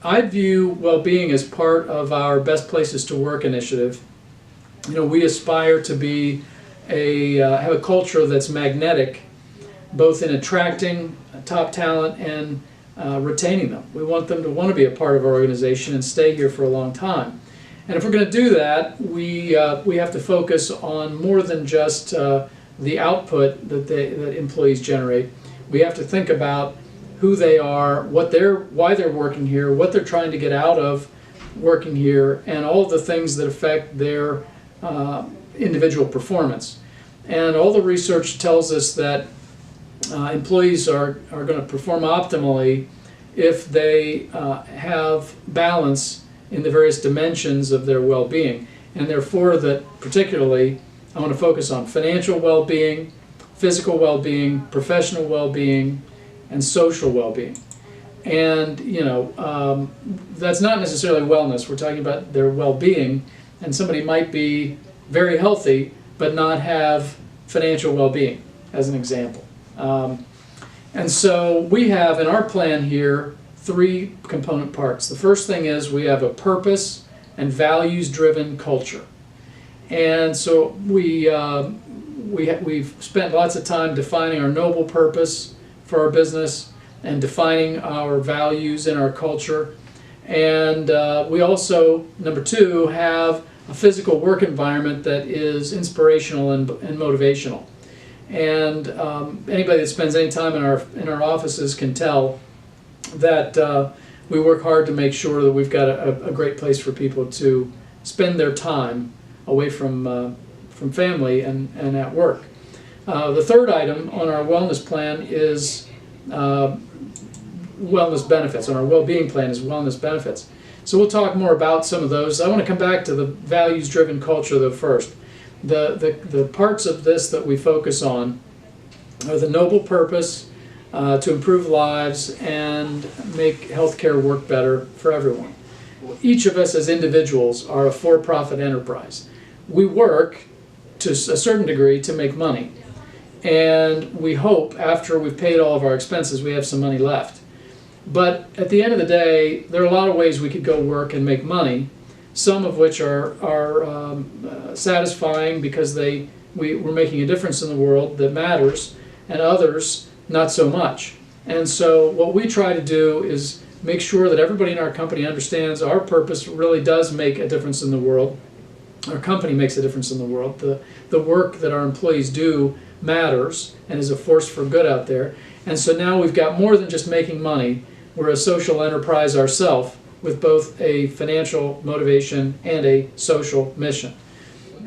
I view well-being as part of our Best Places to Work initiative. We aspire to be have a culture that's magnetic, both in attracting top talent and retaining them. We want them to want to be a part of our organization and stay here for a long time. And if we're going to do that, we have to focus on more than just the output that employees generate. We have to think about who they are, why they're working here, what they're trying to get out of working here, and all of the things that affect their individual performance. And all the research tells us that employees are going to perform optimally if they have balance in the various dimensions of their well-being. And therefore, that particularly I want to focus on financial well-being, physical well-being, professional well-being, and social well-being. And that's not necessarily wellness. We're talking about their well-being, and somebody might be very healthy but not have financial well-being, as an example. And so we have in our plan here 3 component parts. The first thing is we have a purpose and values-driven culture. And so we've spent lots of time defining our noble purpose for our business and defining our values in our culture. And we also, number 2, have a physical work environment that is inspirational and motivational. And anybody that spends any time in our offices can tell that we work hard to make sure that we've got a great place for people to spend their time away from family and at work. The third item on our wellness plan is wellness benefits. On our well-being plan is wellness benefits. So we'll talk more about some of those. I want to come back to the values-driven culture though first. The parts of this that we focus on are the noble purpose to improve lives and make healthcare work better for everyone. Each of us as individuals are a for-profit enterprise. We work to a certain degree to make money, and we hope after we've paid all of our expenses we have some money left. But at the end of the day, there are a lot of ways we could go work and make money, some of which are satisfying because we're making a difference in the world that matters, and others not so much. And so what we try to do is make sure that everybody in our company understands our purpose really does make a difference in the world. Our company makes a difference in the world. The work that our employees do matters and is a force for good out there. And so now we've got more than just making money. We're a social enterprise ourselves with both a financial motivation and a social mission.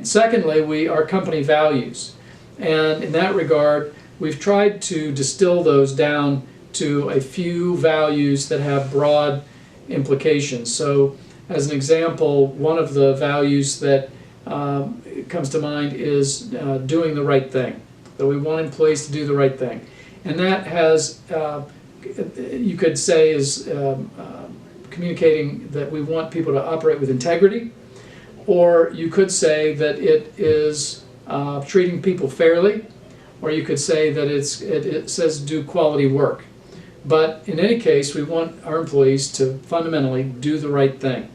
Secondly, our company values. And in that regard, we've tried to distill those down to a few values that have broad implications. So as an example, one of the values that comes to mind is doing the right thing. That we want employees to do the right thing. And that has, you could say, is communicating that we want people to operate with integrity, or you could say that it is treating people fairly, or you could say that it says do quality work. But in any case, we want our employees to fundamentally do the right thing.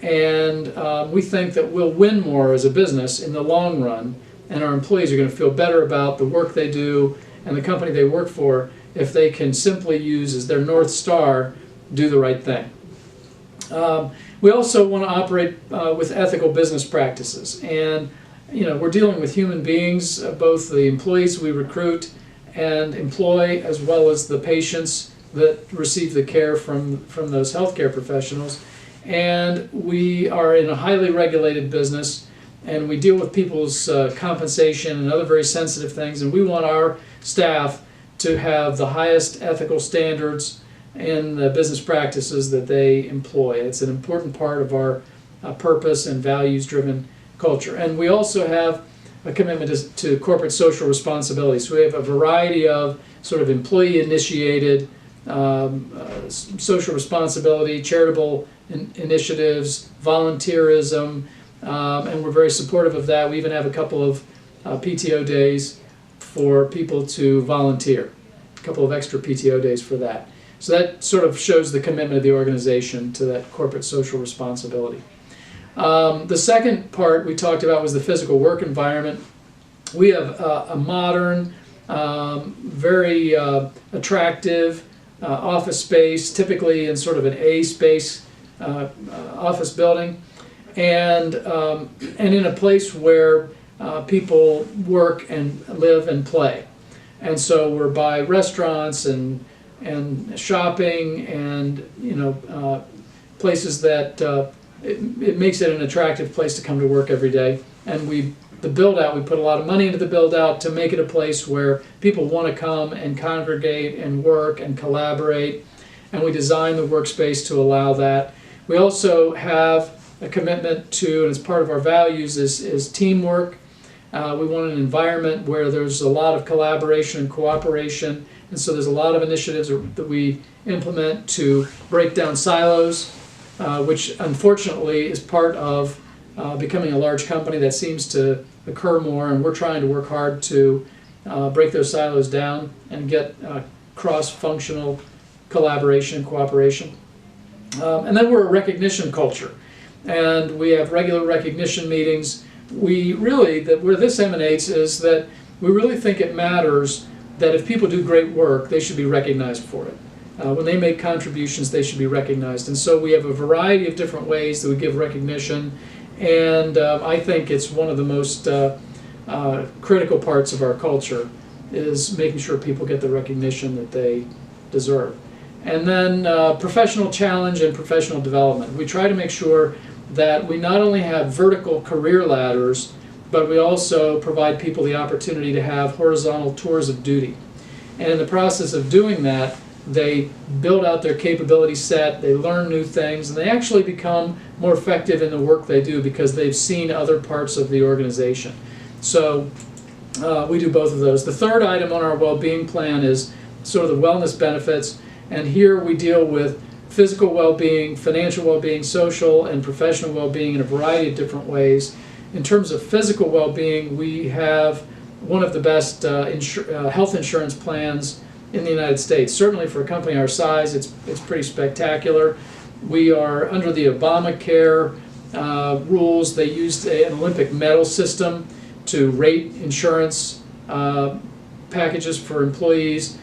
And we think that we'll win more as a business in the long run, and our employees are going to feel better about the work they do and the company they work for if they can simply use as their North Star, do the right thing. We also want to operate with ethical business practices. And we're dealing with human beings, both the employees we recruit and employ, as well as the patients that receive the care from those healthcare professionals. And we are in a highly regulated business, and we deal with people's compensation and other very sensitive things, and we want our staff to have the highest ethical standards in the business practices that they employ. It's an important part of our purpose and values-driven culture. And we also have a commitment to corporate social responsibility. So we have a variety of sort of employee-initiated social responsibility, charitable initiatives, volunteerism, and we're very supportive of that. We even have a couple of PTO days for people to volunteer, a couple of extra PTO days for that. So that sort of shows the commitment of the organization to that corporate social responsibility. The second part we talked about was the physical work environment. We have a modern, very attractive office space, typically in sort of an A space office building, and in a place where people work and live and play. And so we're by restaurants and shopping and places that it makes it an attractive place to come to work every day. And the build out, we put a lot of money into the build out to make it a place where people want to come and congregate and work and collaborate, and we design the workspace to allow that. We also have a commitment to, and as part of our values, is teamwork. We want an environment where there's a lot of collaboration and cooperation, and so there's a lot of initiatives that we implement to break down silos, which unfortunately is part of becoming a large company. That seems to occur more, and we're trying to work hard to break those silos down and get cross-functional collaboration and cooperation. And then we're a recognition culture, and we have regular recognition meetings. Where this emanates is that we really think it matters that if people do great work, they should be recognized for it. When they make contributions, they should be recognized. And so we have a variety of different ways that we give recognition, and I think it's one of the most critical parts of our culture is making sure people get the recognition that they deserve. And then professional challenge and professional development. We try to make sure that we not only have vertical career ladders, but we also provide people the opportunity to have horizontal tours of duty. And in the process of doing that, they build out their capability set, they learn new things, and they actually become more effective in the work they do because they've seen other parts of the organization. So we do both of those. The third item on our well-being plan is sort of the wellness benefits, and here we deal with physical well-being, financial well-being, social and professional well-being in a variety of different ways. In terms of physical well-being, we have one of the best health insurance plans in the United States. Certainly for a company our size, it's pretty spectacular. We are under the Obamacare rules. They used an Olympic medal system to rate insurance packages for employees,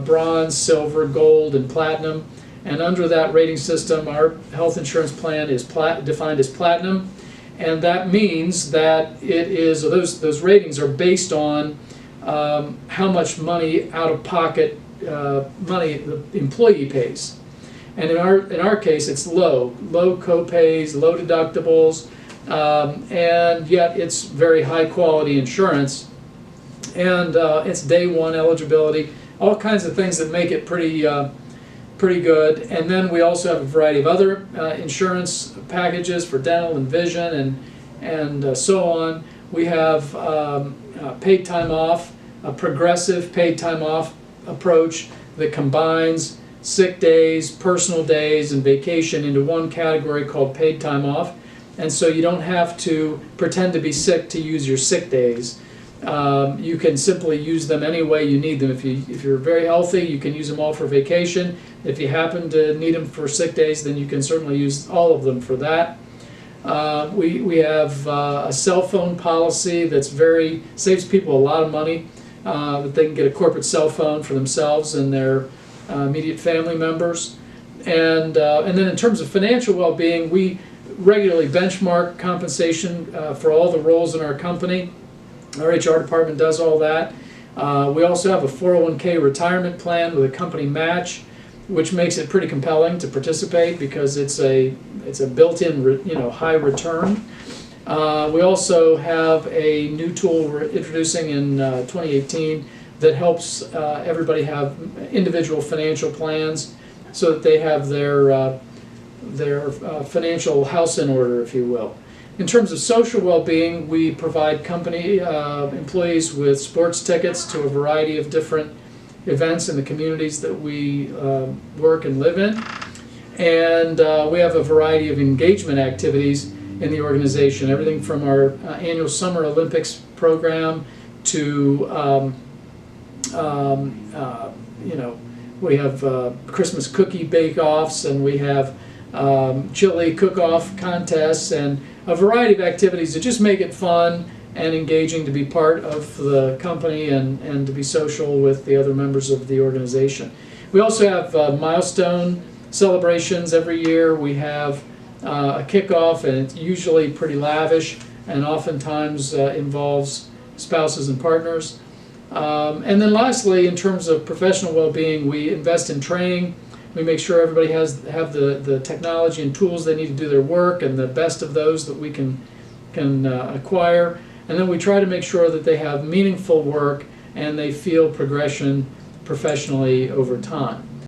bronze, silver, gold, and platinum. And under that rating system, our health insurance plan is defined as platinum, and that means that those ratings are based on how much money out of pocket money the employee pays. And in our case, it's low co-pays, low deductibles, and yet it's very high quality insurance, and it's day one eligibility, all kinds of things that make it pretty good. And then we also have a variety of other insurance packages for dental and vision and so on. We have paid time off, a progressive paid time off approach that combines sick days, personal days, and vacation into one category called paid time off. And so you don't have to pretend to be sick to use your sick days. You can simply use them any way you need them. If you're very healthy, you can use them all for vacation. If you happen to need them for sick days, then you can certainly use all of them for that. We have a cell phone policy that's saves people a lot of money, that they can get a corporate cell phone for themselves and their immediate family members. And then in terms of financial well-being, we regularly benchmark compensation for all the roles in our company. Our HR department does all that. We also have a 401k retirement plan with a company match, which makes it pretty compelling to participate because it's a built-in high return. We also have a new tool we're introducing in 2018 that helps everybody have individual financial plans so that they have their financial house in order, if you will. In terms of social well-being, we provide company employees with sports tickets to a variety of different events in the communities that we work and live in. And we have a variety of engagement activities in the organization, everything from our annual Summer Olympics program to Christmas cookie bake-offs, and we have chili cook-off contests, and a variety of activities that just make it fun and engaging to be part of the company and to be social with the other members of the organization. We also have milestone celebrations every year. We have a kickoff, and it's usually pretty lavish and oftentimes involves spouses and partners. And then lastly, in terms of professional well-being, we invest in training. We make sure everybody have the technology and tools they need to do their work, and the best of those that we can acquire. And then we try to make sure that they have meaningful work and they feel progression professionally over time.